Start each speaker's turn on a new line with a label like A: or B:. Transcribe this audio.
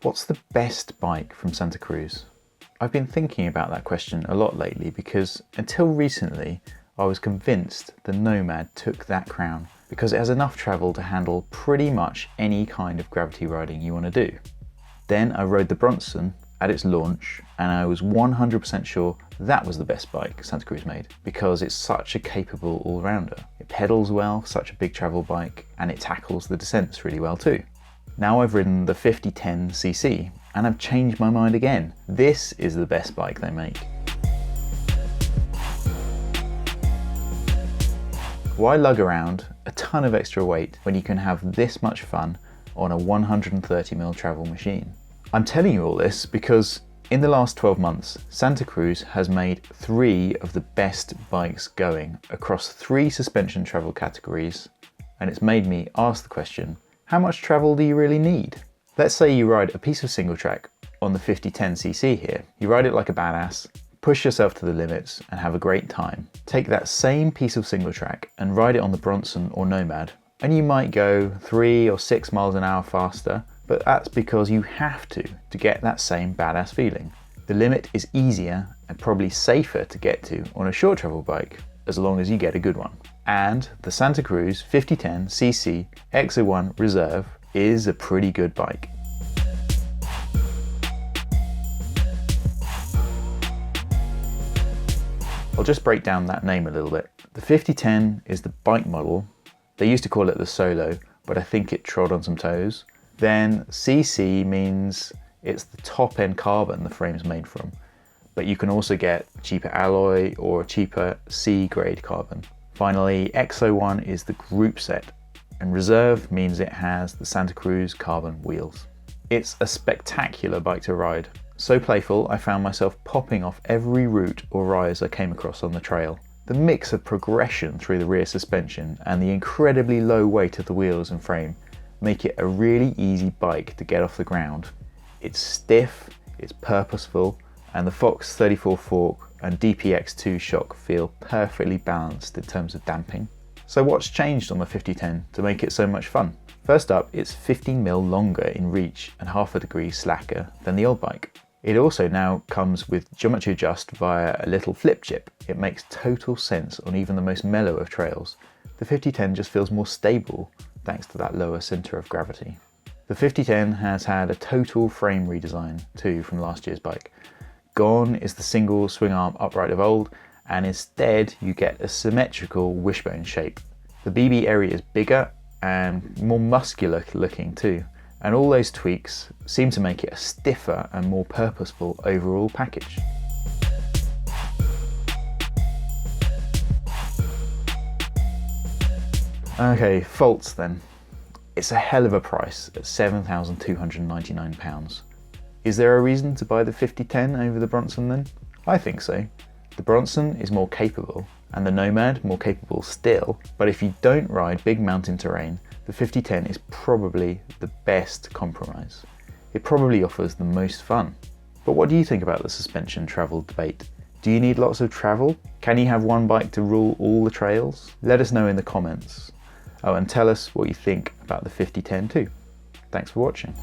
A: What's the best bike from Santa Cruz? I've been thinking about that question a lot lately because until recently I was convinced the Nomad took that crown because it has enough travel to handle pretty much any kind of gravity riding you want to do. Then I rode the Bronson at its launch and I was 100% sure that was the best bike Santa Cruz made because it's such a capable all-rounder. It pedals well, such a big travel bike, and it tackles the descents really well too. Now I've ridden the 5010cc and I've changed my mind again. This is the best bike they make. Why lug around a ton of extra weight when you can have this much fun on a 130mm travel machine? I'm telling you all this because in the last 12 months, Santa Cruz has made 3 of the best bikes going across 3 suspension travel categories, and it's made me ask the question, how much travel do you really need? Let's say you ride a piece of single track on the 5010cc here. You ride it like a badass, push yourself to the limits and have a great time. Take that same piece of single track and ride it on the Bronson or Nomad, and you might go 3 or 6 miles an hour faster, but that's because you have to get that same badass feeling. The limit is easier and probably safer to get to on a short travel bike, as long as you get a good one. And the Santa Cruz 5010cc X01 Reserve is a pretty good bike. I'll just break down that name a little bit. The 5010 is the bike model. They used to call it the Solo, but I think it trod on some toes. Then CC means it's the top end carbon the frame's made from, but you can also get cheaper alloy or cheaper C grade carbon. Finally, X01 is the group set, and Reserve means it has the Santa Cruz carbon wheels. It's a spectacular bike to ride. So playful, I found myself popping off every route or rise I came across on the trail. The mix of progression through the rear suspension and the incredibly low weight of the wheels and frame make it a really easy bike to get off the ground. It's stiff, it's purposeful, and the Fox 34 fork and DPX2 shock feel perfectly balanced in terms of damping. So what's changed on the 5010 to make it so much fun? First up, it's 15mm longer in reach and half a degree slacker than the old bike. It also now comes with geometry adjust via a little flip chip. It makes total sense on even the most mellow of trails. The 5010 just feels more stable thanks to that lower center of gravity. The 5010 has had a total frame redesign too from last year's bike. Gone is the single swing arm upright of old, and instead you get a symmetrical wishbone shape. The BB area is bigger and more muscular looking too, and all those tweaks seem to make it a stiffer and more purposeful overall package. Okay, faults then. It's a hell of a price at £7,299. Is there a reason to buy the 5010 over the Bronson then? I think so. The Bronson is more capable and the Nomad more capable still, but if you don't ride big mountain terrain, the 5010 is probably the best compromise. It probably offers the most fun. But what do you think about the suspension travel debate? Do you need lots of travel? Can you have one bike to rule all the trails? Let us know in the comments. Oh, and tell us what you think about the 5010 too. Thanks for watching.